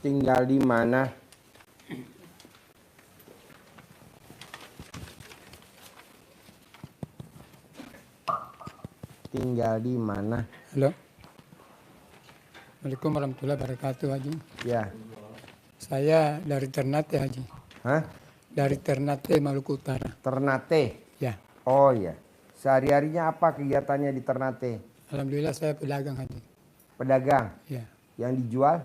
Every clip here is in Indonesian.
Tinggal di mana? Tinggal di mana? Halo. Assalamualaikum warahmatullahi wabarakatuh, Haji. Ya. Saya dari Ternate, Haji. Hah? Dari Ternate, Maluku Utara. Ternate? Ya. Oh ya. Sehari-harinya apa kegiatannya di Ternate? Alhamdulillah saya pedagang, Haji. Pedagang? Ya. Yang dijual?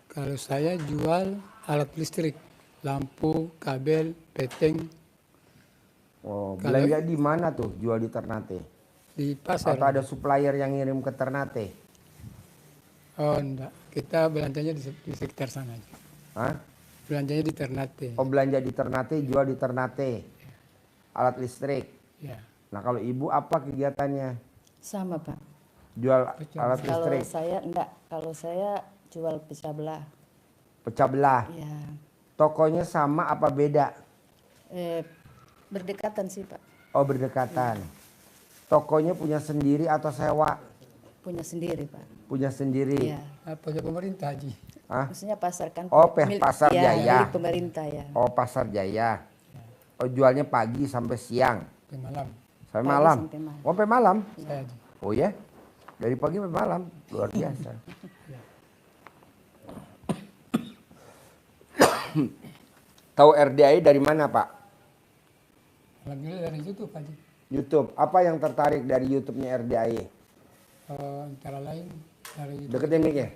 Kalau saya jual alat listrik, lampu, kabel, peteng. Oh, Kalau- belanja di mana tuh jual di Ternate? Di pasar. Atau ada supplier yang ngirim ke Ternate? Oh, enggak. Kita belanjanya di sekitar sana, Haji. Hah? Belanjanya di Ternate. Oh, belanja di Ternate, jual di Ternate. Alat listrik. Ya. Nah, kalau ibu apa kegiatannya? Sama, Pak. Jual Pecah alat Kalau listrik, saya enggak, kalau saya jual pecah belah. pecah belah. Ya. Tokonya sama apa beda? Berdekatan sih, Pak. Oh, berdekatan. Tokonya punya sendiri atau sewa? Punya sendiri, Pak. Punya sendiri. Iya. Punya pemerintah, Haji. Hah? Maksudnya pasar kan. Oh, Pasar ya, Jaya. milik pemerintah ya. Oh, Pasar Jaya. Oh, jualnya pagi sampai siang. Di malam. Sampai Pagi malam. sampai malam. Oh, sampai malam. Saya, Haji. Oh ya? Dari pagi sampai malam. Luar biasa. Tahu RDI dari mana, Pak? Alhamdulillah dari YouTube, Haji. YouTube. Apa yang tertarik dari YouTube-nya RDI? Antara lain dari YouTube. Deketin mic ya?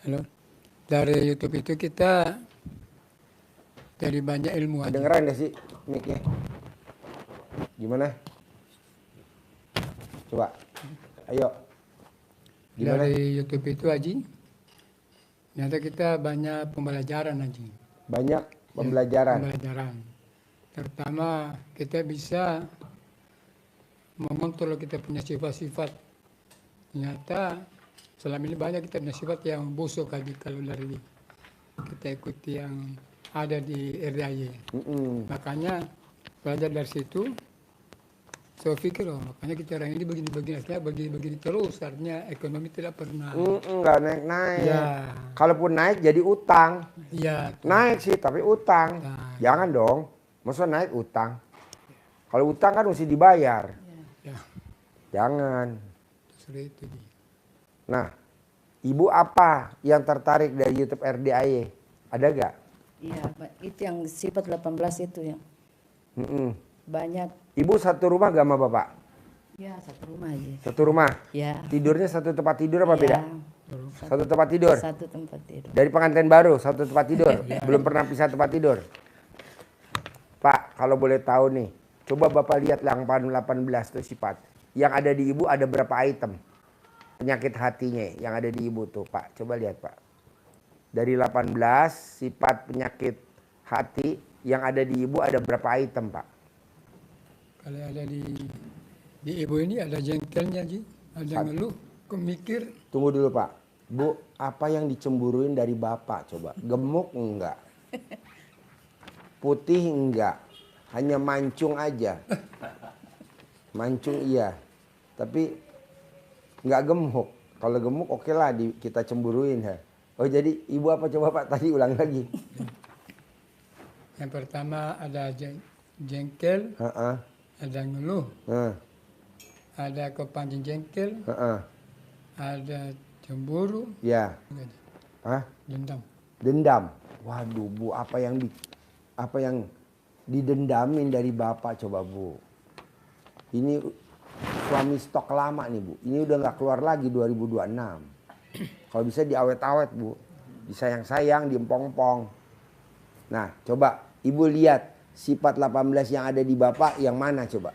Halo. Dari YouTube itu kita jadi banyak ilmu, Haji. Dengeran gak sih mic-nya? Gimana? Coba. Ayo. Gimana? Dari YouTube itu, Haji, ternyata kita banyak pembelajaran, Haji. Banyak pembelajaran. Pembelajaran. Terutama kita bisa mengontrol kita punya sifat-sifat. Ternyata selama ini banyak kita punya sifat yang busuk, Haji, kalau dari kita ikuti yang ada di RDAY. Makanya belajar dari situ, saya pikir, makanya kita orang ini begini-begini, artinya begini-begini terus, artinya ekonomi tidak pernah. Nggak naik-naik. Ya, Kalaupun naik jadi utang. ya, Naik sih tapi utang. Nah. Jangan dong. Maksudnya naik utang. Kalau utang kan mesti dibayar. ya, Jangan. seperti itu. Ji. Nah, ibu apa yang tertarik dari YouTube RDAY? Ada gak? Iya, Pak. Itu yang sifat 18 itu ya. Banyak. Ibu satu rumah gak sama bapak? Ya, satu rumah aja. Satu rumah? Ya. Tidurnya satu tempat tidur apa Ya, beda? Satu tempat tidur? Satu tempat tidur. Dari pengantin baru satu tempat tidur? Belum pernah pisah tempat tidur? Pak, kalau boleh tahu nih, coba bapak lihat langpan 18 itu sifat. Yang ada di ibu ada berapa item? Penyakit hatinya yang ada di ibu tuh, Pak. Coba lihat, Pak. Dari 18 sifat penyakit hati yang ada di ibu ada berapa item, Pak? Kalau ada di ibu ini ada jengkelnya, Ji. Ada ngeluh, kemikir. Tunggu dulu, Pak. Bu, apa yang dicemburuin dari bapak coba? Gemuk enggak? Putih enggak? Hanya mancung aja. Mancung iya. Tapi enggak gemuk. Kalau gemuk oke lah kita cemburuin. Ha. Oh jadi ibu apa coba Pak? Tadi ulang lagi. Yang pertama ada jengkel, Heeh. ada ngeluh, Heeh. ada kepancing jengkel, Heeh. ada cemburu, Ya. Hah? dendam. Dendam. Waduh, Bu, apa yang didendamin dari bapak coba, Bu? Ini suami stok lama nih, Bu. Ini udah nggak keluar lagi 2026. Kalau bisa diawet-awet, Bu. Disayang-sayang, diempong-pong. Nah, coba Ibu lihat sifat 18 yang ada di bapak yang mana coba?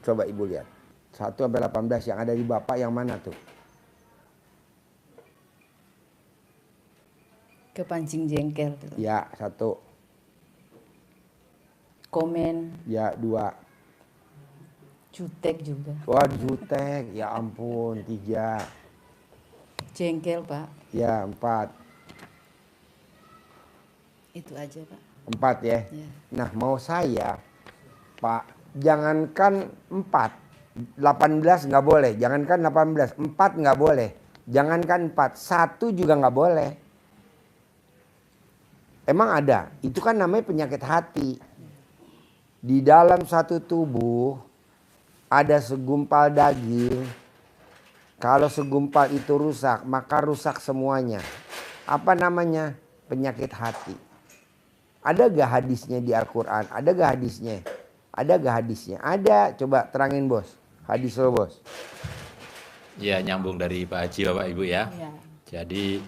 Coba Ibu lihat. 1 sampai 18 yang ada di bapak yang mana tuh? Kepancing jengkel. Gitu. Ya, 1. Komen, Ya, 2. jutek juga. Wah, jutek. Ya ampun, 3. Jengkel, Pak. Ya, 4. Itu aja, Pak. 4 ya. Ya. Nah, mau saya, Pak, jangankan 4. 18 nggak boleh. Jangankan 18. 4 nggak boleh. Jangankan 4. 1 juga nggak boleh. Emang ada. Itu kan namanya penyakit hati. Di dalam satu tubuh ada segumpal daging. Kalau segumpal itu rusak, maka rusak semuanya. Apa namanya? Penyakit hati. Ada gak hadisnya di Al-Quran? Ada gak hadisnya? Ada gak hadisnya? Ada. Coba terangin bos. Hadis lo bos. Ya, nyambung dari Pak Haji Bapak Ibu ya. Ya. Jadi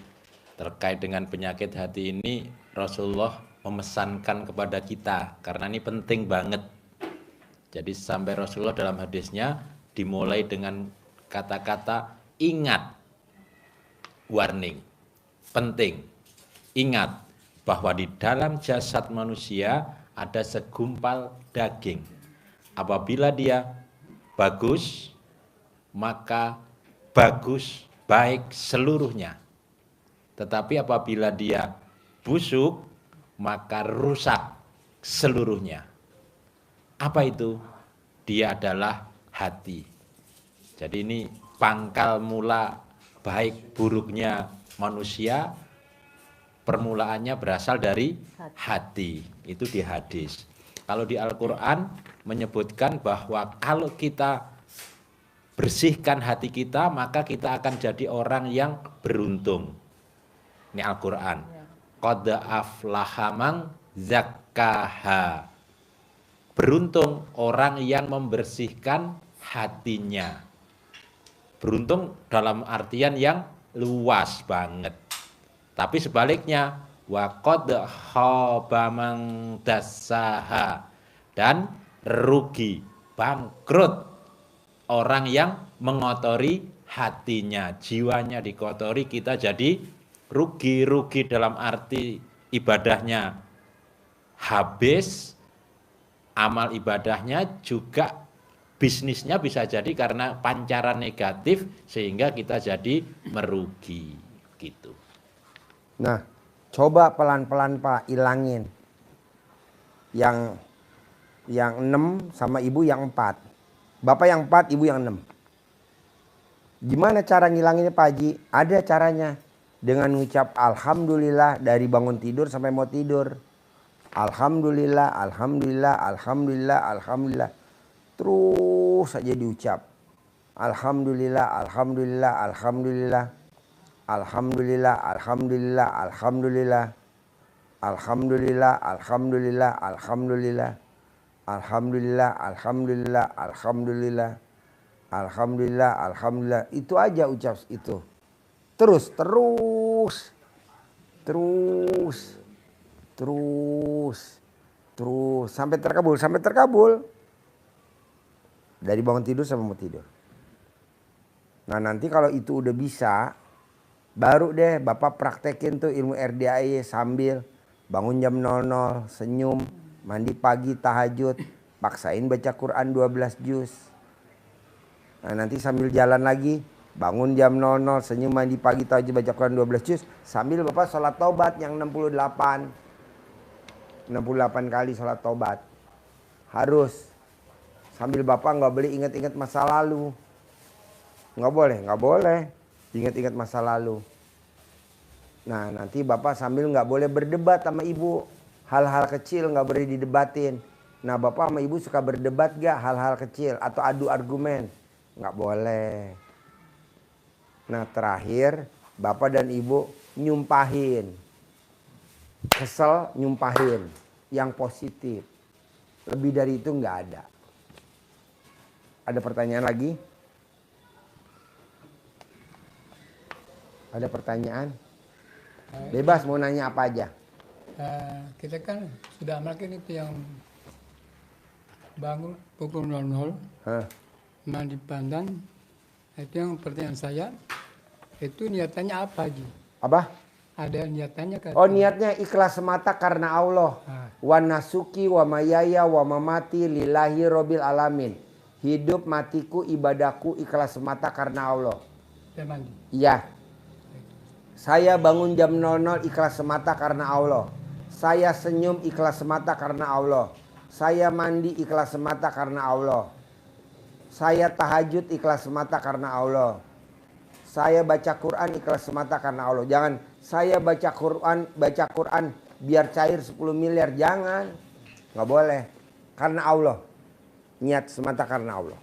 terkait dengan penyakit hati ini Rasulullah memesankan kepada kita karena ini penting banget. Jadi sampai Rasulullah dalam hadisnya dimulai dengan kata-kata ingat, warning, penting. Ingat bahwa di dalam jasad manusia ada segumpal daging. Apabila dia bagus, maka bagus, baik seluruhnya. Tetapi apabila dia busuk, maka rusak seluruhnya. Apa itu? Dia adalah hati. Jadi ini pangkal mula baik buruknya manusia, permulaannya berasal dari hati. Itu di hadis. Kalau di Al-Quran menyebutkan bahwa kalau kita bersihkan hati kita, maka kita akan jadi orang yang beruntung. Ini Al-Quran. Qad aflaha man zakkaha. Beruntung orang yang membersihkan hatinya. Beruntung dalam artian yang luas banget. Tapi sebaliknya, wa qad khaba man dassaha. Dan rugi, bangkrut orang yang mengotori hatinya, jiwanya dikotori, kita jadi rugi dalam arti ibadahnya habis, amal ibadahnya juga bisnisnya bisa jadi karena pancaran negatif sehingga kita jadi merugi gitu. Nah, coba pelan-pelan Pak ilangin. Yang 6 sama ibu yang 4. Bapak yang 4, ibu yang 6. Gimana cara ngilanginnya Pak Haji? Ada caranya. Dengan mengucap Alhamdulillah dari bangun tidur sampai mau tidur. Alhamdulillah, Alhamdulillah, Alhamdulillah, Alhamdulillah. Terus saja diucap. Alhamdulillah, Alhamdulillah, Alhamdulillah. Alhamdulillah, Alhamdulillah, Alhamdulillah. Alhamdulillah, Alhamdulillah, Alhamdulillah. Alhamdulillah, Alhamdulillah, Alhamdulillah. Alhamdulillah, Alhamdulillah. Itu aja ucap itu. Terus sampai terkabul. Dari bangun tidur sampai mau tidur. Nah, nanti kalau itu udah bisa, baru deh Bapak praktekin tuh ilmu RDAI sambil bangun jam 00, senyum, mandi pagi, tahajud, paksain baca Quran 12 juz. Nah, nanti sambil jalan lagi, bangun jam 00, senyum, mandi pagi, tahajud, baca Quran 12 juz, sambil Bapak sholat taubat yang 68 kali sholat taubat. Harus. Sambil Bapak nggak boleh ingat-ingat masa lalu. Nggak boleh ingat-ingat masa lalu. Nah, nanti Bapak sambil nggak boleh berdebat sama ibu. Hal-hal kecil nggak boleh didebatin. Nah, Bapak sama ibu suka berdebat gak hal-hal kecil atau adu argumen? Nggak boleh. Nah, terakhir Bapak dan ibu nyumpahin. Kesel nyumpahin. Yang positif. Lebih dari itu nggak ada. Ada pertanyaan lagi? Ada pertanyaan? Bebas mau nanya apa aja. Kita kan sudah amalkan itu yang bangun pukul 00, mandi pandan. Itu yang pertanyaan saya, itu niatannya apa Haji? Apa? Ada niatannya kan? Oh, niatnya ikhlas semata karena Allah. Wa nasuki wa mayaya wa mamati lillahi robbil alamin. Hidup matiku ibadahku ikhlas semata karena Allah. Dan mandi. Iya. Saya bangun jam 00 ikhlas semata karena Allah. Saya senyum ikhlas semata karena Allah. Saya mandi ikhlas semata karena Allah. Saya tahajud ikhlas semata karena Allah. Saya baca Quran ikhlas semata karena Allah. Jangan saya baca Quran biar cair 10 miliar. Jangan. Nggak boleh. Karena Allah. Niat semata karena Allah.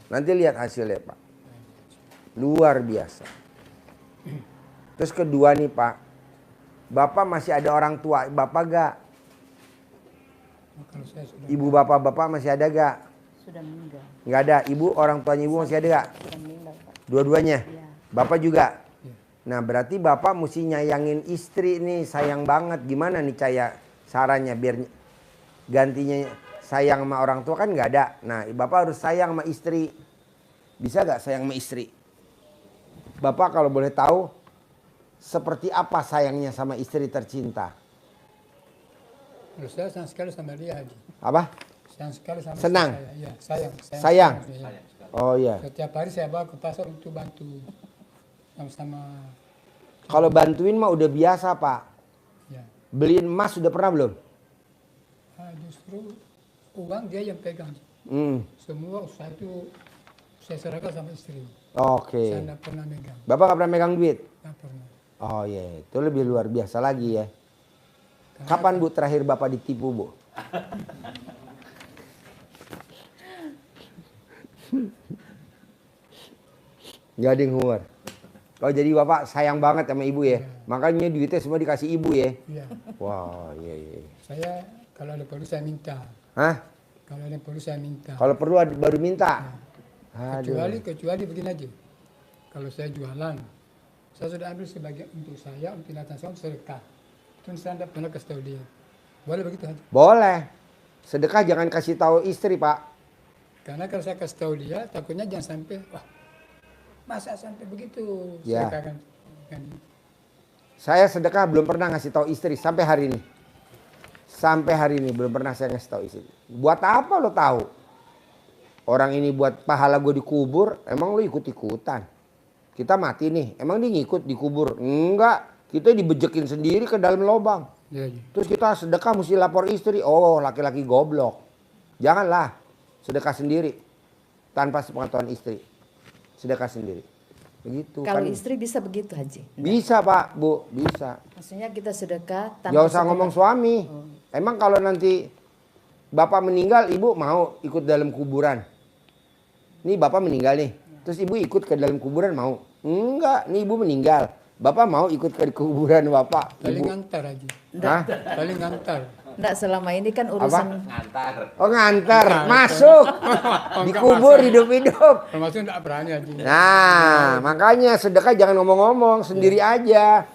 Nanti lihat hasilnya Pak. Luar biasa. Terus kedua nih Pak. Bapak masih ada orang tua. Bapak gak? Kalau saya sudah Ibu bapak masih ada gak? Sudah meninggal. Nggak ada. Ibu orang tuanya ibu masih ada gak? Sudah meninggal, Pak. Dua-duanya? Iya. Bapak juga? Iya. Nah berarti bapak mesti nyayangin istri nih. Sayang banget. Gimana nih caranya biar gantinya sayang sama orang tua kan nggak ada. Nah bapak harus sayang sama istri. Bisa gak sayang sama istri? Bapak kalau boleh tahu seperti apa sayangnya sama istri tercinta? Kalau saya senang sekali sama dia Haji. Apa? Senang sekali sama Senang? istri saya. Iya, sayang. Sayang? Iya. Oh iya. Setiap hari saya bawa ke pasar untuk bantu sama-sama. Kalau bantuin mah udah biasa Pak. Ya. Beliin emas sudah pernah belum? Justru uang dia yang pegang. Hmm. Semua usaha itu saya serahkan sama istri. Oke. Saya tidak pernah megang. Bapak nggak pernah megang duit? Tidak pernah. Oh iya, itu lebih luar biasa lagi ya. Karena Kapan Bu terakhir Bapak ditipu Bu? Gak ada yang humor. Oh jadi Bapak sayang banget sama Ibu ya? Makanya duitnya semua dikasih Ibu ya? Iya. Wah iya iya. Saya kalau ada perlu saya minta. Hah? Kalau ada perlu saya minta. Kalau perlu baru minta? Aduh. Kecuali begini aja. Kalau saya jualan, saya sudah ambil sebagian untuk saya, untuk binatang saya, untuk sedekah. Itu saya tidak pernah kasih tahu dia. Boleh begitu Haji? Boleh. Sedekah jangan kasih tahu istri Pak. Karena kalau saya kasih tahu dia, takutnya jangan sampai, wah, masa sampai begitu? Ya. Sedekah kan. Saya sedekah belum pernah ngasih tahu istri sampai hari ini. Sampai hari ini belum pernah saya ngasih tahu istri. Buat apa lo tahu? Orang ini buat pahala gue dikubur, emang lo ikut-ikutan? Kita mati nih, emang dia ngikut dikubur? Enggak, kita dibejekin sendiri ke dalam lubang. Ya, ya. Terus kita sedekah mesti lapor istri. Oh laki-laki goblok. Janganlah sedekah sendiri tanpa sepengetahuan istri. Sedekah sendiri. Begitu. Kalau kan. istri bisa begitu Haji? Bisa Pak, Bu, bisa. Maksudnya kita sedekah tanpa Gak usah sepengetahuan- ngomong suami. Emang kalau nanti bapak meninggal, ibu mau ikut dalam kuburan? Nih bapak meninggal nih. Terus ibu ikut ke dalam kuburan mau? Enggak, nih ibu meninggal. Bapak mau ikut ke kuburan bapak? Saling Ibu. ngantar Haji. Hah? Saling ngantar. Enggak, selama ini kan urusan Oh ngantar, masuk. Dikubur hidup-hidup. Termasuk tidak berani Haji. Nah, makanya sedekah jangan ngomong-ngomong, sendiri aja.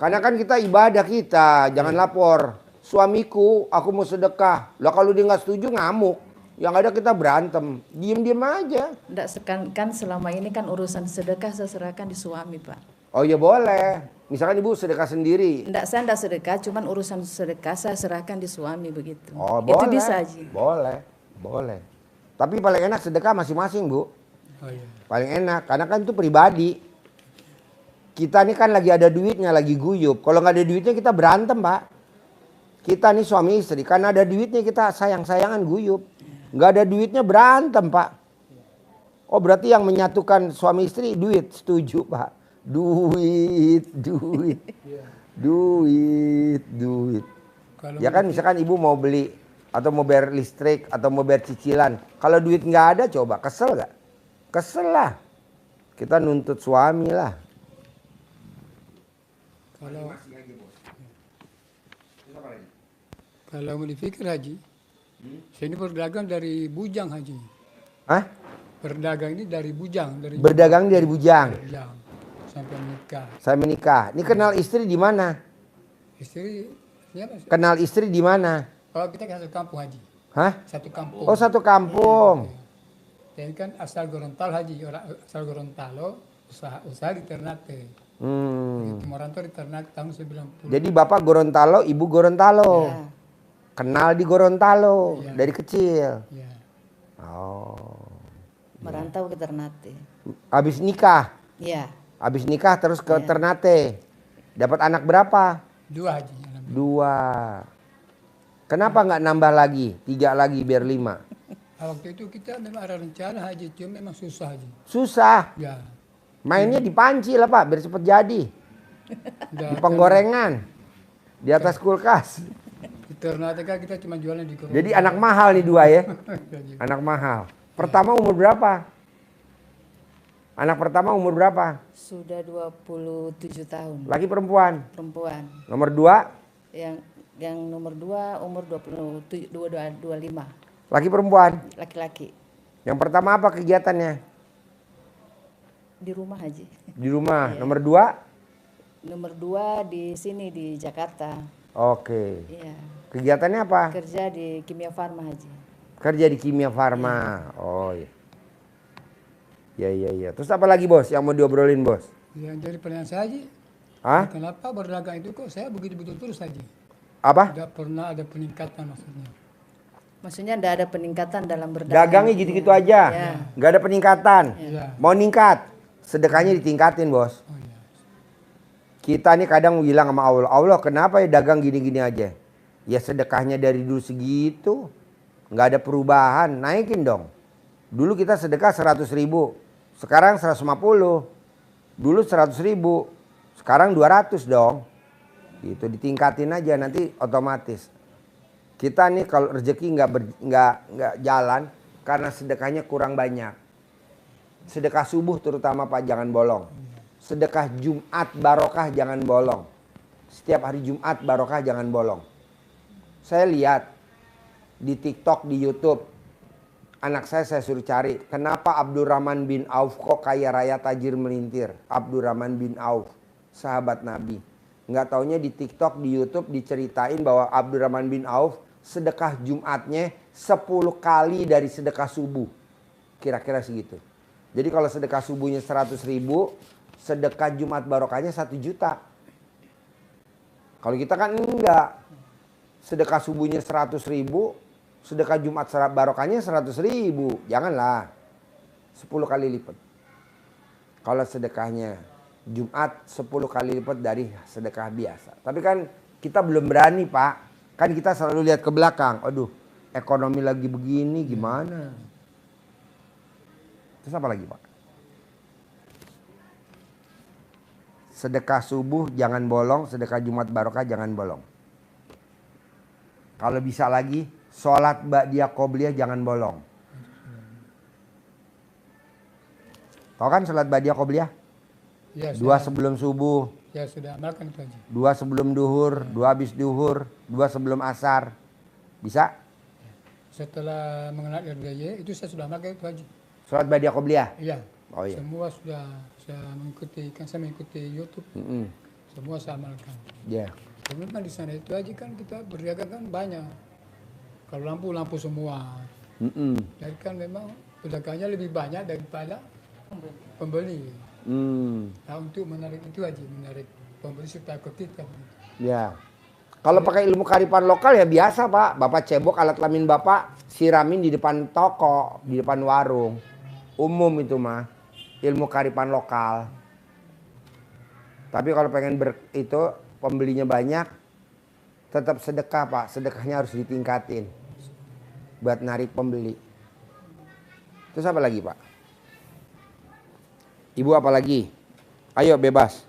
Karena kan kita ibadah kita, jangan lapor. Suamiku, aku mau sedekah. Lah kalau dia nggak setuju ngamuk. Yang ada kita berantem. Diem-diem aja. enggak kan selama ini kan urusan sedekah saya serahkan di suami, Pak. Oh ya boleh. Misalkan ibu sedekah sendiri. Enggak, saya enggak sedekah, cuman urusan sedekah saya serahkan di suami begitu. Oh Itu boleh. bisa Haji. Boleh, boleh. Tapi paling enak sedekah masing-masing Bu. Oh iya. Paling enak, karena kan itu pribadi. Kita nih kan lagi ada duitnya, lagi guyup. Kalau nggak ada duitnya kita berantem Pak. Kita nih suami istri, karena ada duitnya kita sayang-sayangan guyup. Nggak ada duitnya berantem Pak. Oh berarti yang menyatukan suami istri duit, setuju Pak. Duit. Duit. Kalau Ya kan misalkan ibu mau beli atau mau bayar listrik atau mau bayar cicilan. Kalau duit nggak ada coba kesel nggak? Kesel lah. Kita nuntut suami lah. kalau mau dipikir Haji, saya ini berdagang dari bujang Haji. Hah? Berdagang ini dari bujang, dari Berdagang dari bujang. bujang sampai menikah. Saya menikah. Ini kenal istri di mana? Istri, siapa? Kenal istri di mana? Oh kita kan satu kampung Haji, Hah? satu kampung. Oh satu kampung. Jadi kan asal Gorontalo Haji, orang asal Gorontalo, usaha di Ternate. Hmm. Merantau di Ternate tahun 90. Jadi bapak Gorontalo, ibu Gorontalo. Ya. Kenal di Gorontalo Iya. dari kecil. Ya. Oh. Merantau ke Ternate. Habis nikah. Ya. Habis nikah terus ke Iya. Ternate. Dapat anak berapa? 2 Haji. alhamdulillah. 2. Kenapa nggak nambah lagi? 3 lagi biar 5. Waktu itu kita memang ada rencana Haji, cuma memang susah Haji. Susah. Ya. Mainnya di panci lah Pak, biar cepet jadi. Udah Di penggorengan. Di atas kulkas. Di Ternate kan kita cuma jualan di Gerobak. Jadi anak mahal nih dua ya. Jadi, Anak mahal. Pertama umur berapa? Anak pertama umur berapa? Sudah 27 tahun. Laki perempuan? Perempuan. Nomor 2? Yang nomor 2 umur 25. Laki perempuan? Laki-laki. Yang pertama apa kegiatannya? Di rumah Haji. Di rumah. Iya. Nomor 2? Nomor 2 di sini di Jakarta. Oke. Iya. Kegiatannya apa? Kerja di Kimia Farma Haji. Kerja di Kimia Farma. Oh iya. Ya. Terus apa lagi bos yang mau diobrolin bos? yang jadi pertanyaan saya Haji, Hah? kenapa berdagang itu kok saya begitu-begitu terus Haji? Apa? Tidak pernah ada peningkatan maksudnya. Maksudnya tidak ada peningkatan dalam berdagang. Dagangnya gitu-gitu aja. Ya. Nggak ada peningkatan. Iya. Mau ningkat, sedekahnya ditingkatin bos. Oh iya. Kita nih kadang bilang sama Allah, Allah kenapa ya dagang gini-gini aja? Ya sedekahnya dari dulu segitu, nggak ada perubahan, naikin dong. Dulu kita sedekah 100.000, sekarang 150. Dulu 100.000, sekarang 200 dong. Gitu ditingkatin aja nanti otomatis. Kita nih kalau rezeki nggak jalan karena sedekahnya kurang banyak. Sedekah subuh terutama Pak jangan bolong. Sedekah Jumat barokah jangan bolong. Setiap hari Jumat barokah jangan bolong. Saya lihat di TikTok, di YouTube, anak saya suruh cari. Kenapa Abdurrahman bin Auf kok kaya raya tajir melintir? Abdurrahman bin Auf, sahabat Nabi. Nggak taunya di TikTok, di YouTube diceritain bahwa Abdurrahman bin Auf sedekah Jumatnya 10 kali dari sedekah subuh. Kira-kira segitu. Jadi kalau sedekah subuhnya 100.000, sedekah Jumat barokahnya 1 juta. Kalau kita kan enggak. Sedekah subuhnya 100.000, sedekah Jumat barokahnya 100.000. Janganlah. 10 kali lipat. Kalau sedekahnya Jumat 10 kali lipat dari sedekah biasa. Tapi kan kita belum berani Pak. Kan kita selalu lihat ke belakang. Aduh, ekonomi lagi begini gimana? Terus apa lagi Pak? Sedekah subuh jangan bolong, sedekah Jumat barokah jangan bolong. Kalau bisa lagi, sholat ba'diyah qobliyah jangan bolong. Tahu kan sholat ba'diyah qobliyah? Ya, 2 sudah, sebelum subuh, ya sudah amalkan itu Haji. 2 sebelum duhur, 2 habis duhur, 2 sebelum asar. Bisa? Setelah mengenal RDY itu saya sudah amalkan itu Haji. Sholat ba'diyah qobliyah? Iya. Oh iya. Semua sudah saya mengikuti, kan saya mengikuti YouTube. Semua saya amalkan. Ya. Tapi memang di sana itu aja kan kita berdagang kan banyak. Kalau lampu semua. Jadi kan memang pedagangnya lebih banyak daripada pembeli. Nah untuk menarik itu aja, menarik pembeli supaya ke kita. Ya. Kalau pakai ilmu kearifan lokal ya biasa Pak. Bapak cebok alat kelamin Bapak siramin di depan toko, di depan warung. Umum itu mah. Ilmu kearifan lokal. Tapi kalau pengen pembelinya banyak, tetap sedekah Pak. Sedekahnya harus ditingkatin. Buat narik pembeli. Terus apa lagi Pak? Ibu apa lagi? Ayo bebas.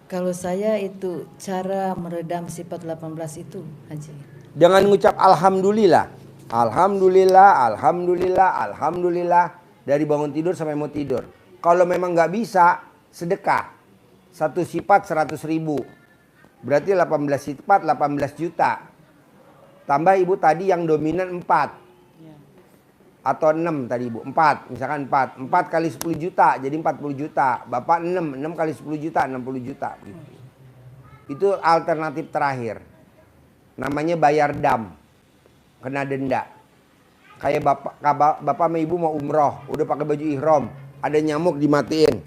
Kalau saya itu cara meredam sifat 18 itu Haji. Jangan ngucap alhamdulillah. Alhamdulillah, alhamdulillah, alhamdulillah. Dari bangun tidur sampai mau tidur. Kalau memang nggak bisa, sedekah. 1 sifat 100.000. Berarti 18 sifat 18 juta. Tambah ibu tadi yang dominan 4. Atau 6 tadi ibu. 4. Misalkan 4. 4 kali 10 juta jadi 40 juta. Bapak 6. 6 kali 10 juta 60 juta. Gitu. Itu alternatif terakhir. Namanya bayar dam. Kena denda. Kayak bapak sama ibu mau umroh. Udah pakai baju ihram. Ada nyamuk dimatiin.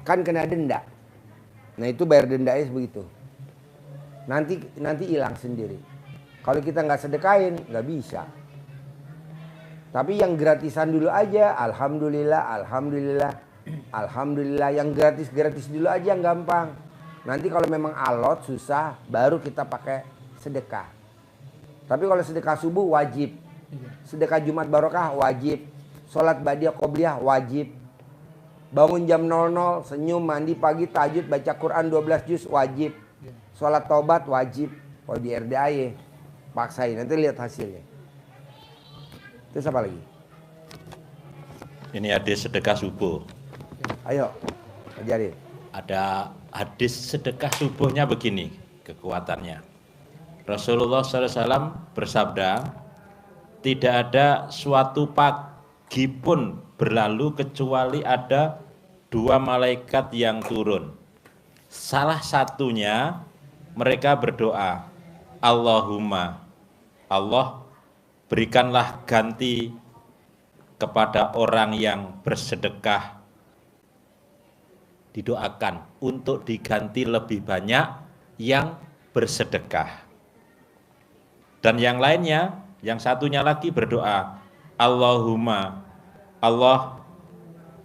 Kan kena denda. Nah itu bayar dendanya begitu. Nanti hilang sendiri. Kalau kita nggak sedekain nggak bisa. Tapi yang gratisan dulu aja. Alhamdulillah, alhamdulillah, alhamdulillah. Yang gratis dulu aja yang gampang. Nanti kalau memang alot susah, baru kita pakai sedekah. Tapi kalau sedekah subuh wajib. Sedekah Jumat barokah wajib. Sholat ba'diyah qobliyah wajib. Bangun jam 00, senyum, mandi pagi, tahajud, baca Quran 12 juz wajib. Sholat taubat wajib. Kalau di RDAY paksain, nanti lihat hasilnya. Terus apa lagi? Ini hadis sedekah subuh. Ayo, ajarin. Ada hadis sedekah subuhnya begini kekuatannya. Rasulullah SAW bersabda, tidak ada suatu pagi pun berlalu kecuali ada 2 malaikat yang turun. Salah satunya mereka berdoa, Allahumma, Allah berikanlah ganti kepada orang yang bersedekah, didoakan untuk diganti lebih banyak yang bersedekah. Dan yang lainnya, yang satunya lagi berdoa, Allahumma, Allah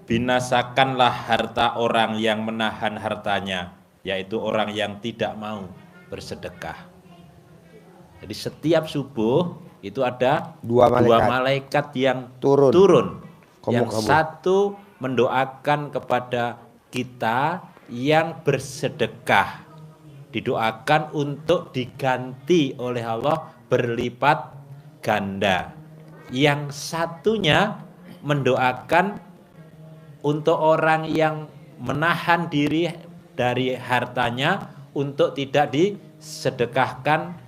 binasakanlah harta orang yang menahan hartanya, yaitu orang yang tidak mau bersedekah. Jadi setiap subuh itu ada 2 malaikat yang turun. Yang satu mendoakan kepada kita yang bersedekah, didoakan untuk diganti oleh Allah berlipat ganda. Yang satunya mendoakan untuk orang yang menahan diri dari hartanya untuk tidak disedekahkan.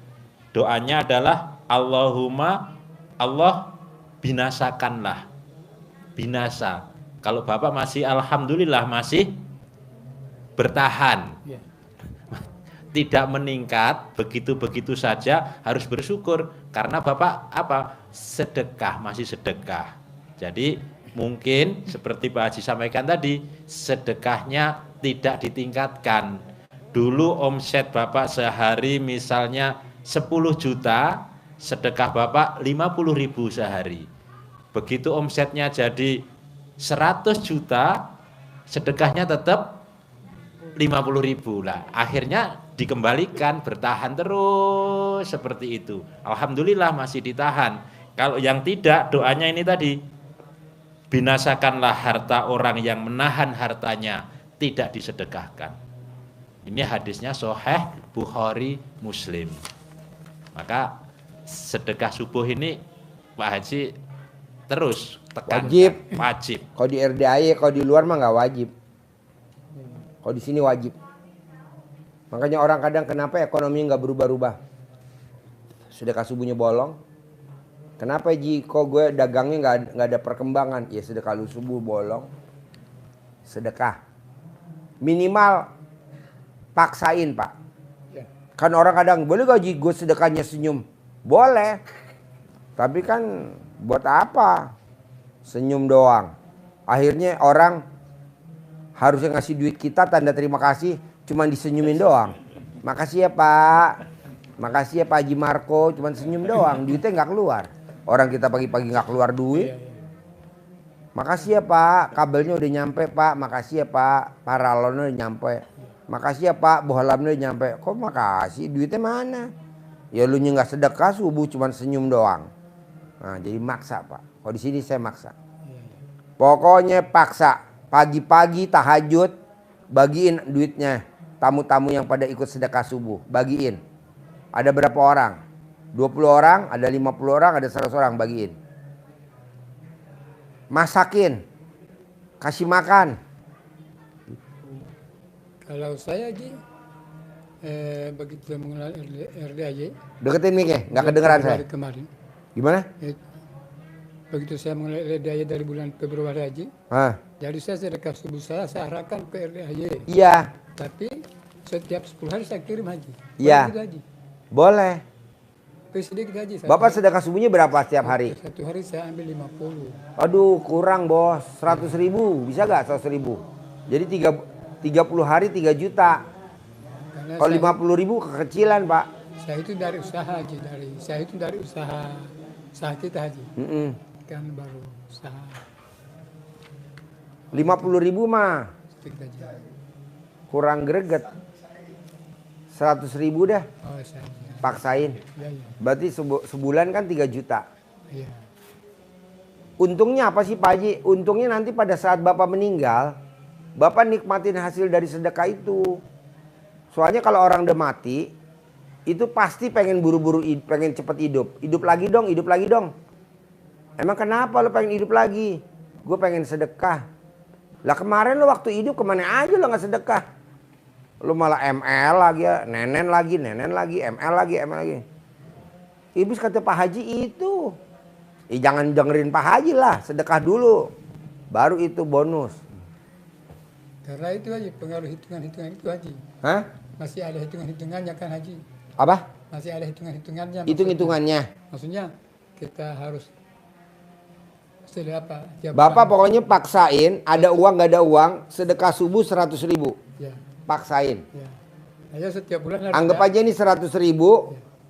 Doanya adalah Allahumma, Allah binasakanlah. Binasa. Kalau Bapak masih alhamdulillah masih bertahan. Tidak meningkat begitu-begitu saja, harus bersyukur karena Bapak sedekah, masih sedekah. Jadi mungkin seperti Pak Haji sampaikan tadi, sedekahnya tidak ditingkatkan. Dulu omset Bapak sehari misalnya 10 juta, sedekah Bapak 50.000 sehari. Begitu omsetnya jadi 100 juta, sedekahnya tetap 50.000 lah. Akhirnya dikembalikan, bertahan terus seperti itu. Alhamdulillah masih ditahan. Kalau yang tidak, doanya ini tadi, binasakanlah harta orang yang menahan hartanya, tidak disedekahkan. Ini hadisnya Sahih Bukhari Muslim. Maka sedekah subuh ini Pak Haji terus tekan. Wajib. Kalau di RDAY, kalau di luar mah nggak wajib. Kalau di sini wajib. Makanya orang kadang kenapa ekonomi nggak berubah-ubah? Sedekah subuhnya bolong. Kenapa Ji? Kok gue dagangnya nggak ada perkembangan? Ya sedekah lu subuh bolong. Sedekah. Minimal paksain Pak. Kan orang kadang boleh gak Ji gue sedekahnya senyum? Boleh. Tapi kan buat apa? Senyum doang. Akhirnya orang harusnya ngasih duit kita tanda terima kasih, cuman disenyumin doang. Makasih ya Pak. Makasih ya Pak Haji Marco, cuman senyum doang, duitnya nggak keluar. Orang kita pagi-pagi nggak keluar duit. Makasih ya Pak, kabelnya udah nyampe Pak. Makasih ya Pak, paralonnya udah nyampe. Makasih ya Pak, bohlamnya udah nyampe. Kok makasih, duitnya mana? Ya lu nggak sedekah subuh, cuman senyum doang. Nah jadi maksa Pak. Kalau di sini saya maksa. Pokoknya paksa. Pagi-pagi tahajud, bagiin duitnya. Tamu-tamu yang pada ikut sedekah subuh, bagiin. Ada berapa orang? 20 orang, ada 50 orang, ada 100 orang, bagiin. Masakin. Kasih makan. Kalau saya Ji, begitu mengenal RDAY, Deketin mic-nya, nggak kedengeran saya. Kemarin. Gimana? Begitu saya mengenal RDAY dari bulan Februari Haji, jadi saya sedekah subuh saya arahkan ke RDAY. Iya. Tapi setiap 10 hari saya kirim Haji. Iya. Haji. Boleh. Sedikit Haji. Bapak sedekah subuhnya berapa setiap hari? Satu hari saya ambil 50. Aduh kurang bos, 100.000 bisa gak 100.000? Jadi 30 hari 3 juta. Kalau 50.000 kekecilan Pak. Saya itu dari usaha Haji, saya itu dari usaha kita Haji. Kan baru usaha. 50.000 mah Sedikit aja. kurang greget. 100.000 dah. Oh, saya. Paksain. Ya. Berarti sebulan kan 3 juta. Iya. Untungnya apa sih Pak Haji? Untungnya nanti pada saat Bapak meninggal, Bapak nikmatin hasil dari sedekah itu. Soalnya kalau orang udah mati, itu pasti pengen buru-buru, pengen cepet hidup. Hidup lagi dong, hidup lagi dong. Emang kenapa lo pengen hidup lagi? Gue pengen sedekah. Lah kemarin lo waktu hidup kemana aja lo gak sedekah? Lo malah ML lagi ya, nenen lagi, ML lagi. Ibu kata Pak Haji itu. Jangan dengerin Pak Haji lah, sedekah dulu. Baru itu bonus. Karena itu Haji, pengaruh hitungan-hitungan itu Haji. Hah? Masih ada hitungan-hitungannya kan Haji. Apa? Masih ada hitungan-hitungannya. Hitung-hitungannya. Maksudnya kita harus setelah apa? Tiap Bapak bulan. pokoknya paksain, ada uang gak ada uang, sedekah subuh 100.000. Ya, Paksain. ya. Ayo setiap bulan harus Anggap ada. aja ini 100.000,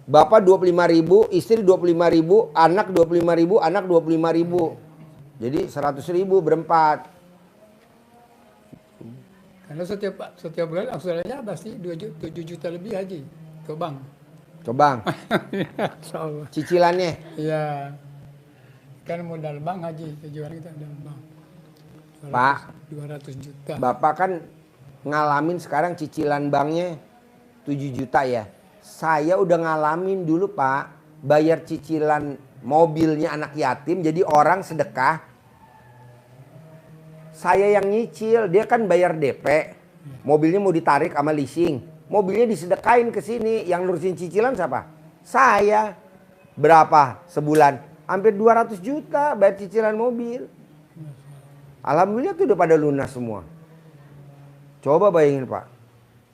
Bapak 25.000, istri 25.000, anak 25.000, anak 25.000. Jadi 100.000 berempat. Karena setiap bulan angsurannya pasti 7 juta lebih Haji ke bank. Coba, Insyaallah. cicilannya. Iya. Kan modal bank Haji, tujuan kita modal bank. Pak. 200 juta. Bapak kan ngalamin sekarang cicilan banknya 7 juta ya. Saya udah ngalamin dulu Pak, bayar cicilan mobilnya anak yatim, jadi orang sedekah. Saya yang nyicil, dia kan bayar DP. Mobilnya mau ditarik sama leasing. Mobilnya disedekain ke sini, yang nurusin cicilan siapa? Saya. Berapa sebulan? Hampir 200 juta bayar cicilan mobil. Alhamdulillah tuh udah pada lunas semua. Coba bayangin Pak.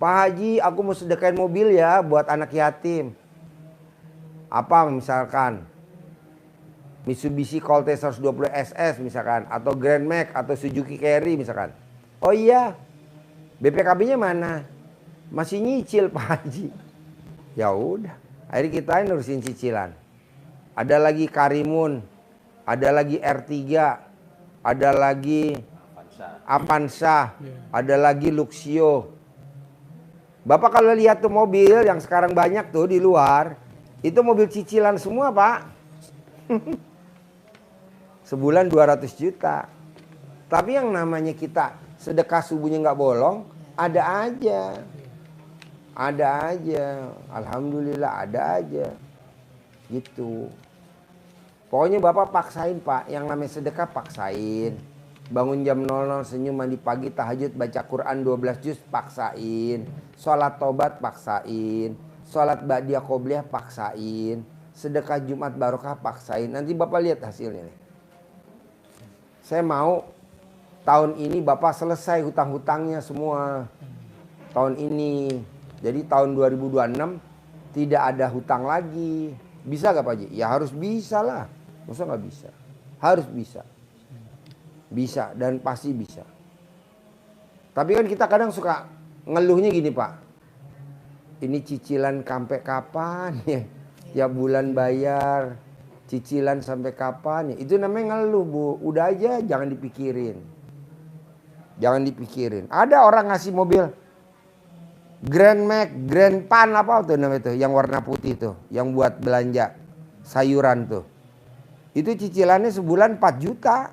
Pak Haji, aku mau sedekain mobil ya buat anak yatim. Apa misalkan? Mitsubishi Colt 120 SS misalkan. Atau Grand Max atau Suzuki Carry misalkan. Oh iya, BPKB-nya mana? Masih nyicil Pak Haji. Ya udah, akhirnya kita nurusin cicilan. Ada lagi Karimun, ada lagi R3, ada lagi Avanza, ada lagi Luxio. Bapak kalau lihat tuh mobil yang sekarang banyak tuh di luar, itu mobil cicilan semua Pak. Sebulan 200 juta. Tapi yang namanya kita sedekah subuhnya nggak bolong, ada aja. Ada aja. Alhamdulillah ada aja. Gitu. Pokoknya Bapak paksain Pak, yang namanya sedekah paksain. Bangun jam 00 senyum mandi pagi tahajud baca Quran 12 juz paksain. Sholat tobat paksain. Sholat ba'diyah qobliyah paksain. Sedekah Jumat barokah paksain. Nanti Bapak lihat hasilnya nih. Saya mau tahun ini Bapak selesai hutang-hutangnya semua. Tahun ini. Jadi tahun 2026 tidak ada hutang lagi. Bisa gak Pak Haji? Ya harus bisa lah. Masa gak bisa? Harus bisa. Bisa dan pasti bisa. Tapi kan kita kadang suka ngeluhnya gini Pak. Ini cicilan sampai kapan ya? Tiap bulan bayar. Cicilan sampai kapan ya? Itu namanya ngeluh Bu. Udah aja jangan dipikirin. Jangan dipikirin. Ada orang ngasih mobil Grand Max, Grand Pan apa tuh namanya tuh, yang warna putih tuh, yang buat belanja sayuran tuh. Itu cicilannya sebulan 4 juta.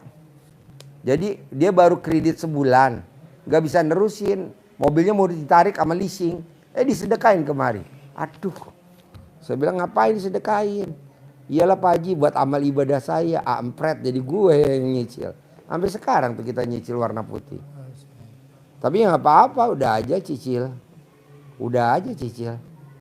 Jadi dia baru kredit sebulan, nggak bisa nerusin. Mobilnya mau ditarik sama leasing, disedekain kemari. Aduh, saya bilang ngapain disedekain? Iyalah Pak Haji buat amal ibadah saya, ampret jadi gue yang nyicil. Sampai sekarang tuh kita nyicil warna putih. Tapi nggak apa-apa, udah aja cicil. Udah aja cicil.